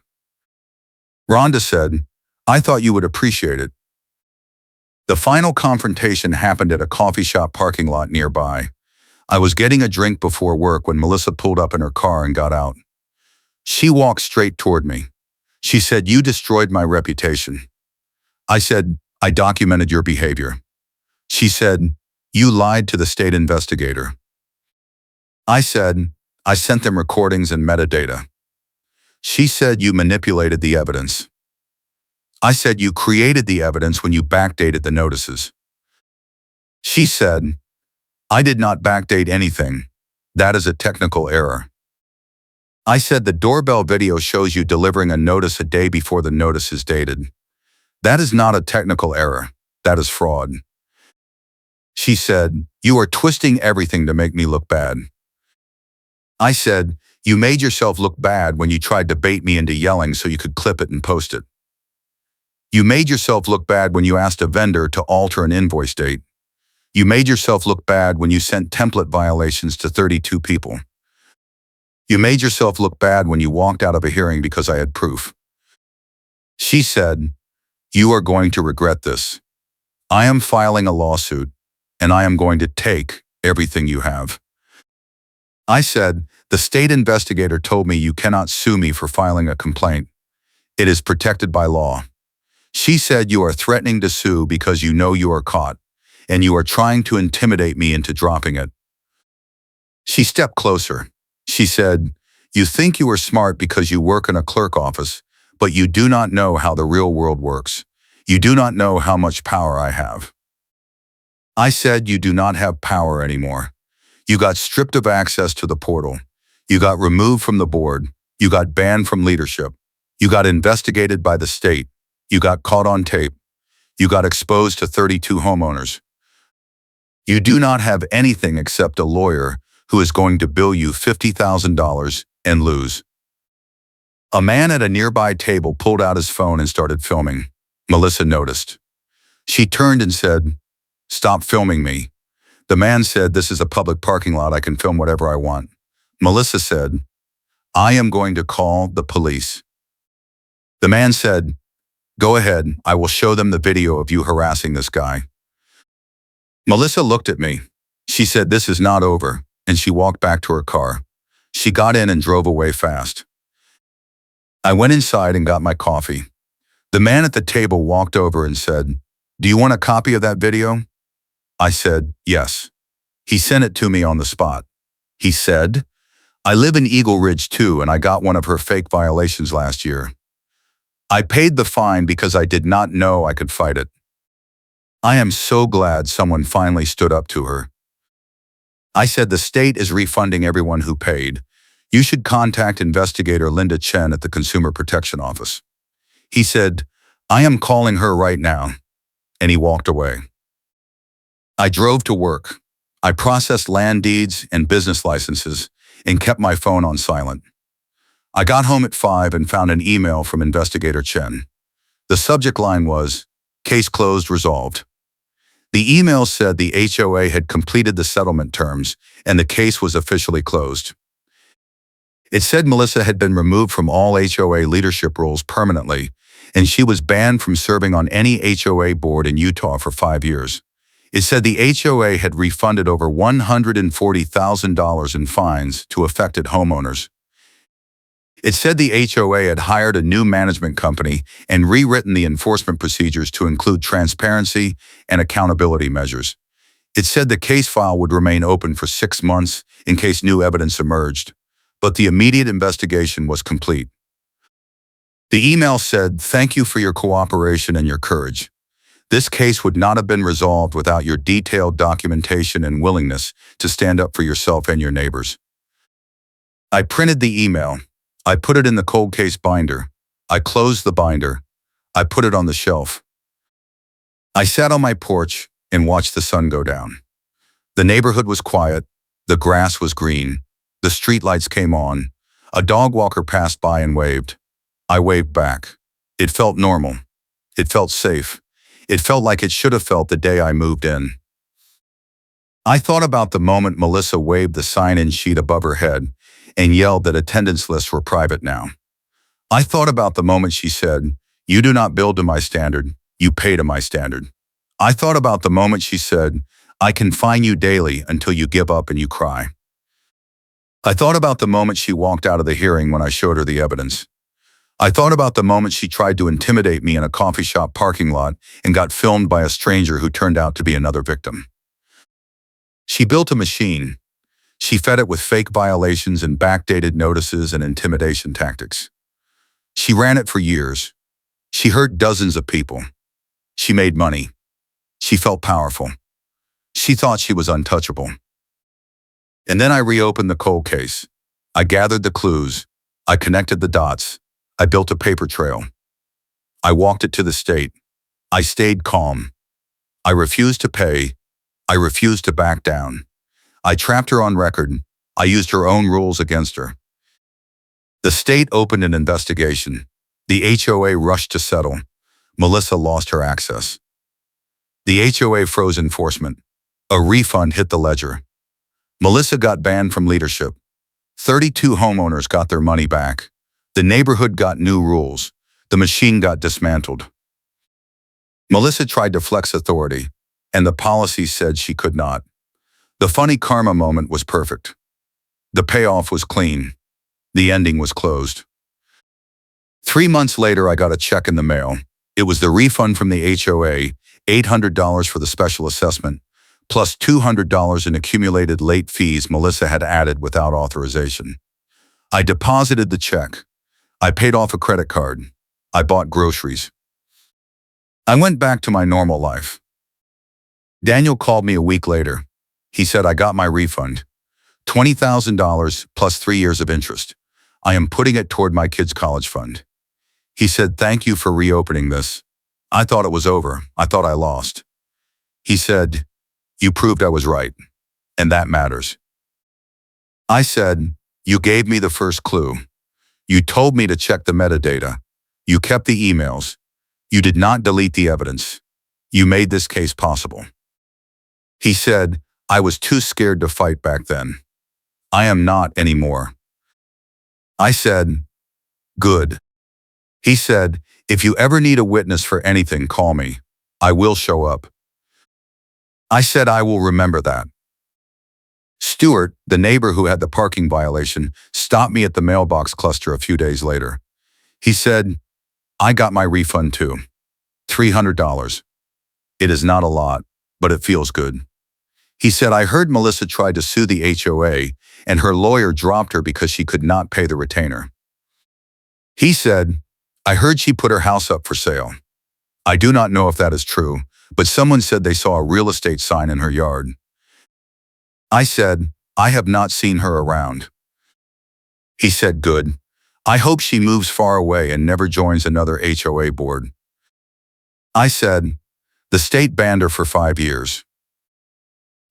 Rhonda said, I thought you would appreciate it. The final confrontation happened at a coffee shop parking lot nearby. I was getting a drink before work when Melissa pulled up in her car and got out. She walked straight toward me. She said, you destroyed my reputation. I said, I documented your behavior. She said, you lied to the state investigator. I said, I sent them recordings and metadata. She said, you manipulated the evidence. I said, you created the evidence when you backdated the notices. She said, I did not backdate anything. That is a technical error. I said, the doorbell video shows you delivering a notice a day before the notice is dated. That is not a technical error. That is fraud. She said, you are twisting everything to make me look bad. I said, you made yourself look bad when you tried to bait me into yelling so you could clip it and post it. You made yourself look bad when you asked a vendor to alter an invoice date. You made yourself look bad when you sent template violations to 32 people. You made yourself look bad when you walked out of a hearing because I had proof. She said, you are going to regret this. I am filing a lawsuit, and I am going to take everything you have. I said, the state investigator told me you cannot sue me for filing a complaint. It is protected by law. She said you are threatening to sue because you know you are caught, and you are trying to intimidate me into dropping it. She stepped closer. She said, you think you are smart because you work in a clerk office, but you do not know how the real world works. You do not know how much power I have. I said, you do not have power anymore. You got stripped of access to the portal. You got removed from the board. You got banned from leadership. You got investigated by the state. You got caught on tape. You got exposed to 32 homeowners. You do not have anything except a lawyer who is going to bill you $50,000 and lose. A man at a nearby table pulled out his phone and started filming. Melissa noticed. She turned and said, stop filming me. The man said, this is a public parking lot. I can film whatever I want. Melissa said, I am going to call the police. The man said, go ahead. I will show them the video of you harassing this guy. Melissa looked at me. She said, this is not over, and she walked back to her car. She got in and drove away fast. I went inside and got my coffee. The man at the table walked over and said, do you want a copy of that video? I said, yes. He sent it to me on the spot. He said, I live in Eagle Ridge too, and I got one of her fake violations last year. I paid the fine because I did not know I could fight it. I am so glad someone finally stood up to her. I said, the state is refunding everyone who paid. You should contact investigator Linda Chen at the Consumer Protection Office. He said, I am calling her right now. And he walked away. I drove to work. I processed land deeds and business licenses and kept my phone on silent. I got home at 5 and found an email from investigator Chen. The subject line was, Case closed, resolved. The email said the HOA had completed the settlement terms and the case was officially closed. It said Melissa had been removed from all HOA leadership roles permanently, and she was banned from serving on any HOA board in Utah for 5 years. It said the HOA had refunded over $140,000 in fines to affected homeowners. It said the HOA had hired a new management company and rewritten the enforcement procedures to include transparency and accountability measures. It said the case file would remain open for 6 months in case new evidence emerged, but the immediate investigation was complete. The email said, thank you for your cooperation and your courage. This case would not have been resolved without your detailed documentation and willingness to stand up for yourself and your neighbors. I printed the email. I put it in the cold case binder. I closed the binder. I put it on the shelf. I sat on my porch and watched the sun go down. The neighborhood was quiet. The grass was green. The streetlights came on. A dog walker passed by and waved. I waved back. It felt normal. It felt safe. It felt like it should have felt the day I moved in. I thought about the moment Melissa waved the sign-in sheet above her head and yelled that attendance lists were private now. I thought about the moment she said, you do not build to my standard, you pay to my standard. I thought about the moment she said, I can fine you daily until you give up and you cry. I thought about the moment she walked out of the hearing when I showed her the evidence. I thought about the moment she tried to intimidate me in a coffee shop parking lot and got filmed by a stranger who turned out to be another victim. She built a machine. She fed it with fake violations and backdated notices and intimidation tactics. She ran it for years. She hurt dozens of people. She made money. She felt powerful. She thought she was untouchable. And then I reopened the cold case. I gathered the clues. I connected the dots. I built a paper trail. I walked it to the state. I stayed calm. I refused to pay. I refused to back down. I trapped her on record. I used her own rules against her. The state opened an investigation. The HOA rushed to settle. Melissa lost her access. The HOA froze enforcement. A refund hit the ledger. Melissa got banned from leadership. 32 homeowners got their money back. The neighborhood got new rules. The machine got dismantled. Melissa tried to flex authority, and the policy said she could not. The funny karma moment was perfect. The payoff was clean. The ending was closed. 3 months later, I got a check in the mail. It was the refund from the HOA, $800 for the special assessment, plus $200 in accumulated late fees Melissa had added without authorization. I deposited the check. I paid off a credit card. I bought groceries. I went back to my normal life. Daniel called me a week later. He said, I got my refund. $20,000 plus 3 years of interest. I am putting it toward my kids' college fund. He said, thank you for reopening this. I thought it was over. I thought I lost. He said, you proved I was right, and that matters. I said, you gave me the first clue. You told me to check the metadata. You kept the emails. You did not delete the evidence. You made this case possible. He said, I was too scared to fight back then. I am not anymore. I said, good. He said, if you ever need a witness for anything, call me. I will show up. I said, I will remember that. Stuart, the neighbor who had the parking violation, stopped me at the mailbox cluster a few days later. He said, I got my refund too. $300. It is not a lot, but it feels good. He said, I heard Melissa tried to sue the HOA and her lawyer dropped her because she could not pay the retainer. He said, I heard she put her house up for sale. I do not know if that is true, but someone said they saw a real estate sign in her yard. I said, I have not seen her around. He said, good. I hope she moves far away and never joins another HOA board. I said, the state banned her for 5 years.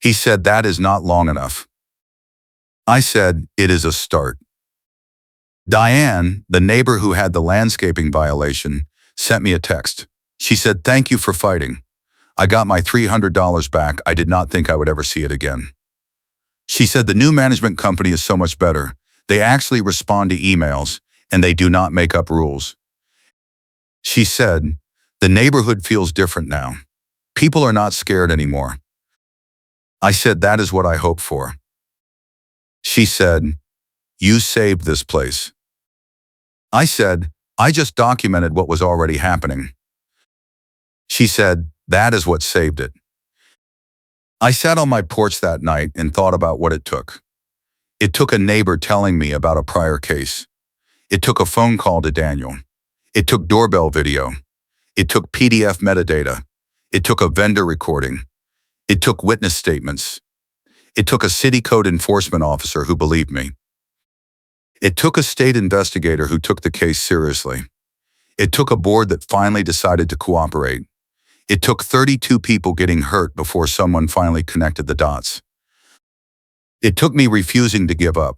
He said, that is not long enough. I said, it is a start. Diane, the neighbor who had the landscaping violation, sent me a text. She said, thank you for fighting. I got my $300 back. I did not think I would ever see it again. She said the new management company is so much better. They actually respond to emails, and they do not make up rules. She said, the neighborhood feels different now. People are not scared anymore. I said, that is what I hope for. She said, you saved this place. I said, I just documented what was already happening. She said, that is what saved it. I sat on my porch that night and thought about what it took. It took a neighbor telling me about a prior case. It took a phone call to Daniel. It took doorbell video. It took PDF metadata. It took a vendor recording. It took witness statements. It took a city code enforcement officer who believed me. It took a state investigator who took the case seriously. It took a board that finally decided to cooperate. It took 32 people getting hurt before someone finally connected the dots. It took me refusing to give up.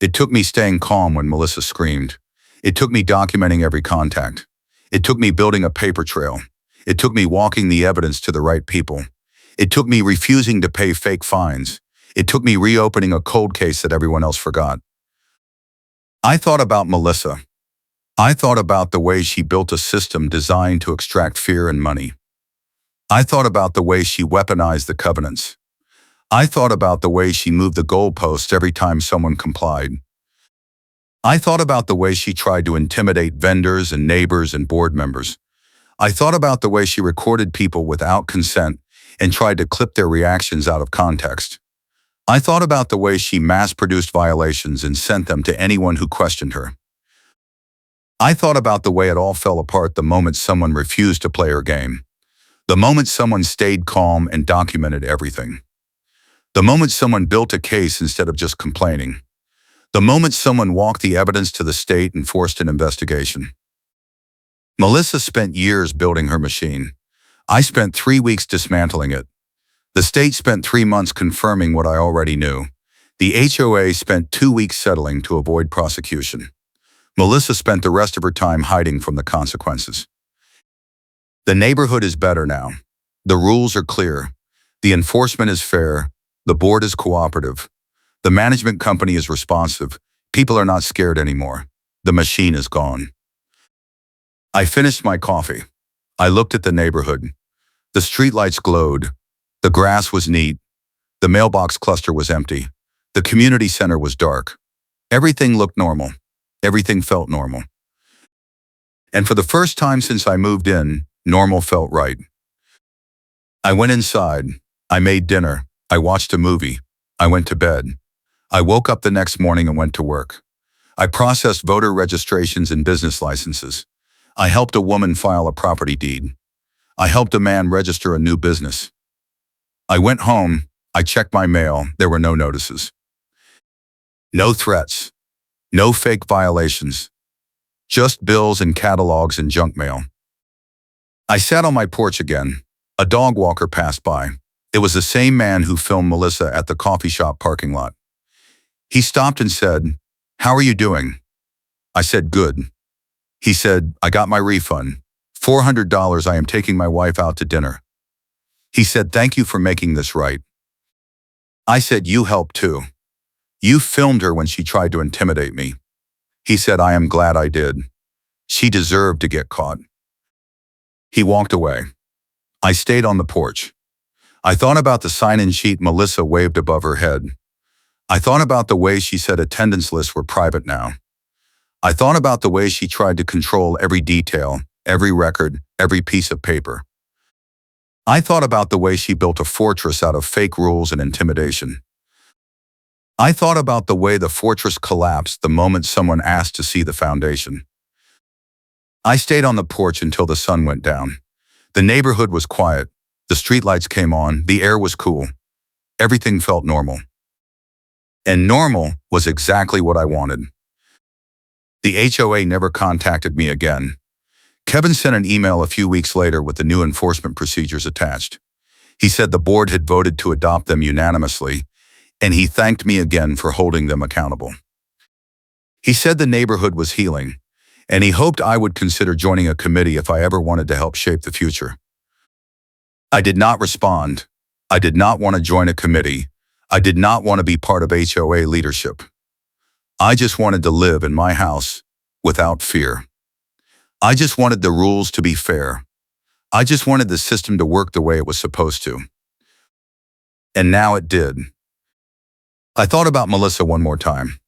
It took me staying calm when Melissa screamed. It took me documenting every contact. It took me building a paper trail. It took me walking the evidence to the right people. It took me refusing to pay fake fines. It took me reopening a cold case that everyone else forgot. I thought about Melissa. I thought about the way she built a system designed to extract fear and money. I thought about the way she weaponized the covenants. I thought about the way she moved the goalposts every time someone complied. I thought about the way she tried to intimidate vendors and neighbors and board members. I thought about the way she recorded people without consent and tried to clip their reactions out of context. I thought about the way she mass-produced violations and sent them to anyone who questioned her. I thought about the way it all fell apart the moment someone refused to play her game. The moment someone stayed calm and documented everything. The moment someone built a case instead of just complaining. The moment someone walked the evidence to the state and forced an investigation. Melissa spent years building her machine. I spent 3 weeks dismantling it. The state spent 3 months confirming what I already knew. The HOA spent 2 weeks settling to avoid prosecution. Melissa spent the rest of her time hiding from the consequences. The neighborhood is better now. The rules are clear. The enforcement is fair. The board is cooperative. The management company is responsive. People are not scared anymore. The machine is gone. I finished my coffee. I looked at the neighborhood. The streetlights glowed. The grass was neat. The mailbox cluster was empty. The community center was dark. Everything looked normal. Everything felt normal. And for the first time since I moved in, normal felt right. I went inside. I made dinner. I watched a movie. I went to bed. I woke up the next morning and went to work. I processed voter registrations and business licenses. I helped a woman file a property deed. I helped a man register a new business. I went home. I checked my mail. There were no notices. No threats. No fake violations. Just bills and catalogs and junk mail. I sat on my porch again. A dog walker passed by. It was the same man who filmed Melissa at the coffee shop parking lot. He stopped and said, "How are you doing?" I said, "Good." He said, "I got my refund. $400. I am taking my wife out to dinner." He said, "Thank you for making this right." I said, "You helped too. You filmed her when she tried to intimidate me." He said, "I am glad I did. She deserved to get caught." He walked away. I stayed on the porch. I thought about the sign-in sheet Melissa waved above her head. I thought about the way she said attendance lists were private now. I thought about the way she tried to control every detail, every record, every piece of paper. I thought about the way she built a fortress out of fake rules and intimidation. I thought about the way the fortress collapsed the moment someone asked to see the foundation. I stayed on the porch until the sun went down. The neighborhood was quiet. The streetlights came on. The air was cool. Everything felt normal. And normal was exactly what I wanted. The HOA never contacted me again. Kevin sent an email a few weeks later with the new enforcement procedures attached. He said the board had voted to adopt them unanimously, and he thanked me again for holding them accountable. He said the neighborhood was healing, and he hoped I would consider joining a committee if I ever wanted to help shape the future. I did not respond. I did not want to join a committee. I did not want to be part of HOA leadership. I just wanted to live in my house without fear. I just wanted the rules to be fair. I just wanted the system to work the way it was supposed to. And now it did. I thought about Melissa one more time.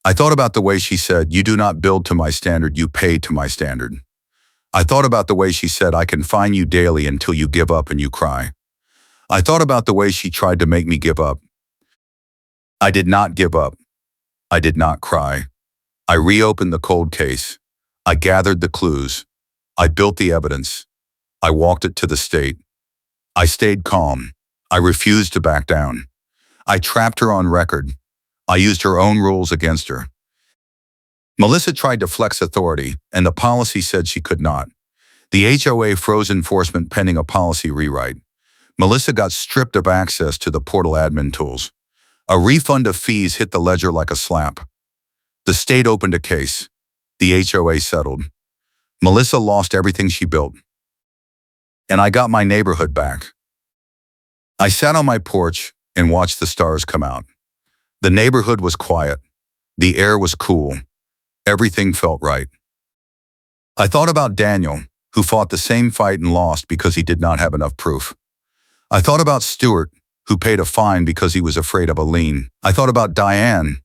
I thought about the way she said, "You do not build to my standard, you pay to my standard." I thought about the way she said, "I can fine you daily until you give up and you cry." I thought about the way she tried to make me give up. I did not give up. I did not cry. I reopened the cold case. I gathered the clues. I built the evidence. I walked it to the state. I stayed calm. I refused to back down. I trapped her on record. I used her own rules against her. Melissa tried to flex authority, and the policy said she could not. The HOA froze enforcement pending a policy rewrite. Melissa got stripped of access to the portal admin tools. A refund of fees hit the ledger like a slap. The state opened a case. The HOA settled. Melissa lost everything she built. And I got my neighborhood back. I sat on my porch and watched the stars come out. The neighborhood was quiet. The air was cool. Everything felt right. I thought about Daniel, who fought the same fight and lost because he did not have enough proof. I thought about Stuart, who paid a fine because he was afraid of a lien. I thought about Diane,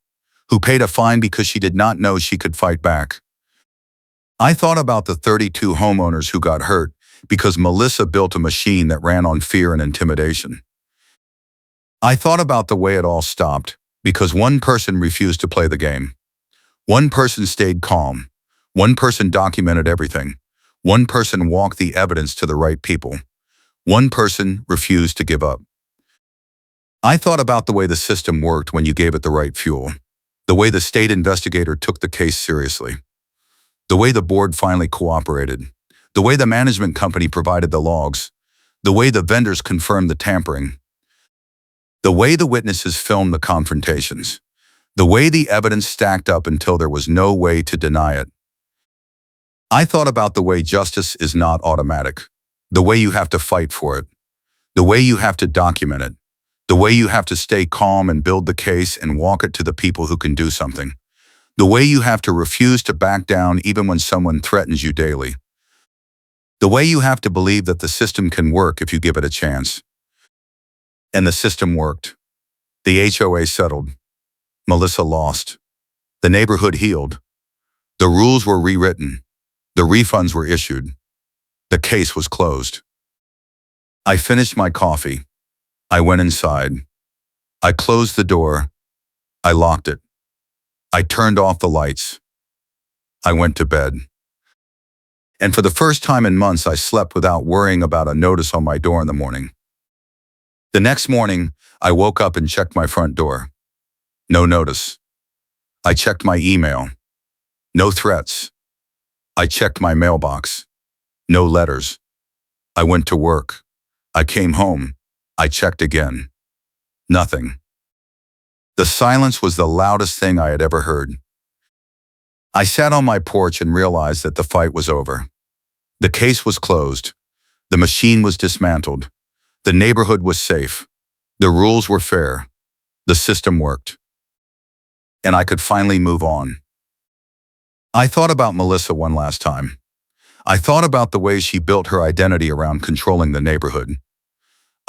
who paid a fine because she did not know she could fight back. I thought about the 32 homeowners who got hurt because Melissa built a machine that ran on fear and intimidation. I thought about the way it all stopped because one person refused to play the game. One person stayed calm. One person documented everything. One person walked the evidence to the right people. One person refused to give up. I thought about the way the system worked when you gave it the right fuel. The way the state investigator took the case seriously. The way the board finally cooperated. The way the management company provided the logs. The way the vendors confirmed the tampering. The way the witnesses filmed the confrontations. The way the evidence stacked up until there was no way to deny it. I thought about the way justice is not automatic. The way you have to fight for it. The way you have to document it. The way you have to stay calm and build the case and walk it to the people who can do something. The way you have to refuse to back down even when someone threatens you daily. The way you have to believe that the system can work if you give it a chance. And the system worked. The HOA settled. Melissa lost. The neighborhood healed. The rules were rewritten. The refunds were issued. The case was closed. I finished my coffee. I went inside. I closed the door. I locked it. I turned off the lights. I went to bed. And for the first time in months, I slept without worrying about a notice on my door in the morning. The next morning, I woke up and checked my front door. No notice. I checked my email. No threats. I checked my mailbox. No letters. I went to work. I came home. I checked again. Nothing. The silence was the loudest thing I had ever heard. I sat on my porch and realized that the fight was over. The case was closed. The machine was dismantled. The neighborhood was safe. The rules were fair. The system worked. And I could finally move on. I thought about Melissa one last time. I thought about the way she built her identity around controlling the neighborhood.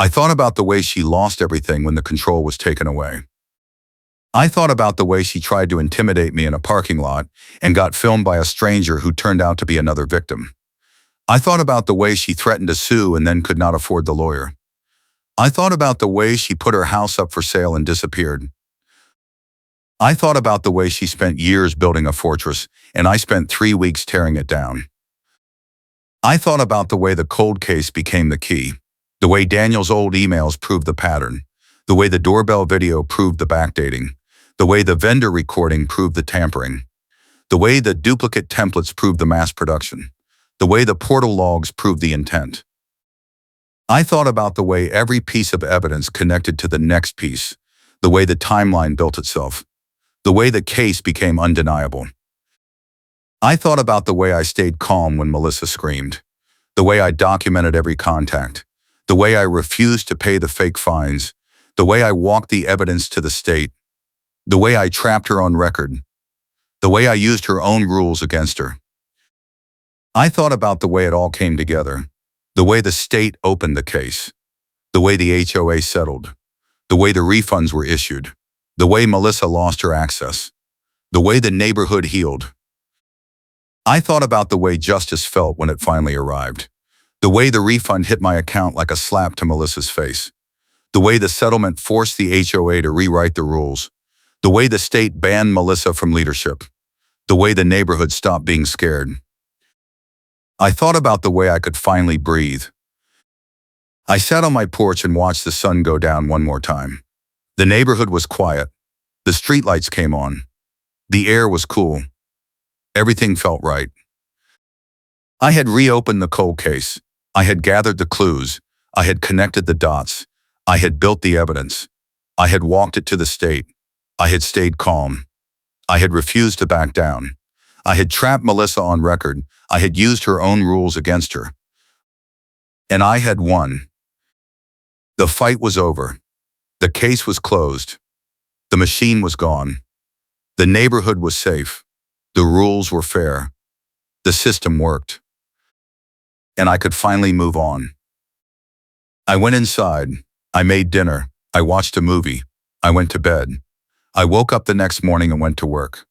I thought about the way she lost everything when the control was taken away. I thought about the way she tried to intimidate me in a parking lot and got filmed by a stranger who turned out to be another victim. I thought about the way she threatened to sue and then could not afford the lawyer. I thought about the way she put her house up for sale and disappeared. I thought about the way she spent years building a fortress and I spent 3 weeks tearing it down. I thought about the way the cold case became the key, the way Daniel's old emails proved the pattern, the way the doorbell video proved the backdating, the way the vendor recording proved the tampering, The way the duplicate templates proved the mass production. The way the portal logs proved the intent. I thought about the way every piece of evidence connected to the next piece, the way the timeline built itself, the way the case became undeniable. I thought about the way I stayed calm when Melissa screamed, the way I documented every contact, the way I refused to pay the fake fines, the way I walked the evidence to the state, the way I trapped her on record, the way I used her own rules against her. I thought about the way it all came together, the way the state opened the case, the way the HOA settled, the way the refunds were issued, the way Melissa lost her access, the way the neighborhood healed. I thought about the way justice felt when it finally arrived, the way the refund hit my account like a slap to Melissa's face, the way the settlement forced the HOA to rewrite the rules, the way the state banned Melissa from leadership, the way the neighborhood stopped being scared. I thought about the way I could finally breathe. I sat on my porch and watched the sun go down one more time. The neighborhood was quiet. The streetlights came on. The air was cool. Everything felt right. I had reopened the cold case. I had gathered the clues. I had connected the dots. I had built the evidence. I had walked it to the state. I had stayed calm. I had refused to back down. I had trapped Melissa on record. I had used her own rules against her. And I had won. The fight was over. The case was closed. The machine was gone. The neighborhood was safe. The rules were fair. The system worked. And I could finally move on. I went inside. I made dinner. I watched a movie. I went to bed. I woke up the next morning and went to work.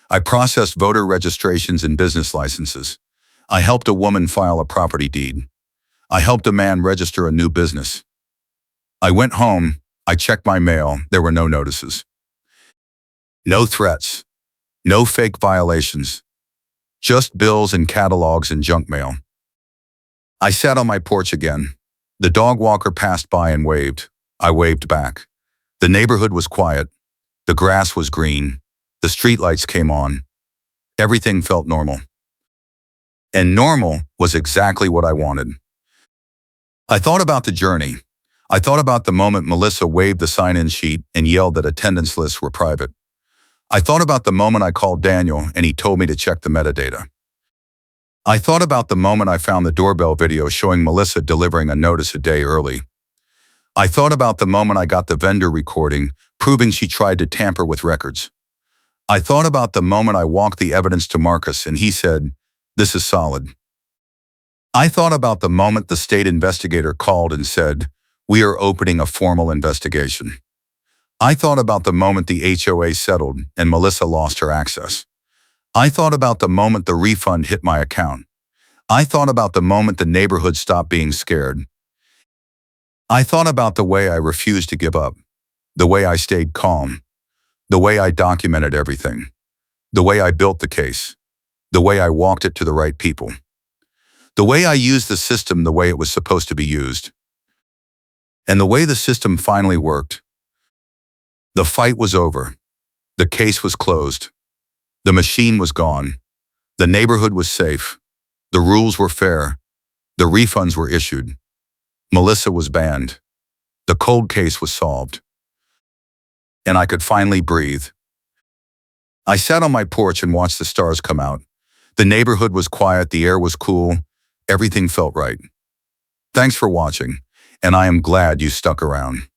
I processed voter registrations and business licenses. I helped a woman file a property deed. I helped a man register a new business. I went home. I checked my mail. There were no notices. No threats. No fake violations. Just bills and catalogs and junk mail. I sat on my porch again. The dog walker passed by and waved. I waved back. The neighborhood was quiet. The grass was green. The streetlights came on. Everything felt normal. And normal was exactly what I wanted. I thought about the journey. I thought about the moment Melissa waved the sign-in sheet and yelled that attendance lists were private. I thought about the moment I called Daniel and he told me to check the metadata. I thought about the moment I found the doorbell video showing Melissa delivering a notice a day early. I thought about the moment I got the vendor recording proving she tried to tamper with records. I thought about the moment I walked the evidence to Marcus and he said, "This is solid." I thought about the moment the state investigator called and said, "We are opening a formal investigation." I thought about the moment the HOA settled and Melissa lost her access. I thought about the moment the refund hit my account. I thought about the moment the neighborhood stopped being scared. I thought about the way I refused to give up, the way I stayed calm, the way I documented everything, the way I built the case, the way I walked it to the right people, the way I used the system the way it was supposed to be used, and the way the system finally worked. The fight was over. The case was closed. The machine was gone. The neighborhood was safe. The rules were fair. The refunds were issued. Melissa was banned. The cold case was solved. And I could finally breathe. I sat on my porch and watched the stars come out. The neighborhood was quiet. The air was cool. Everything felt right. Thanks for watching, and I am glad you stuck around.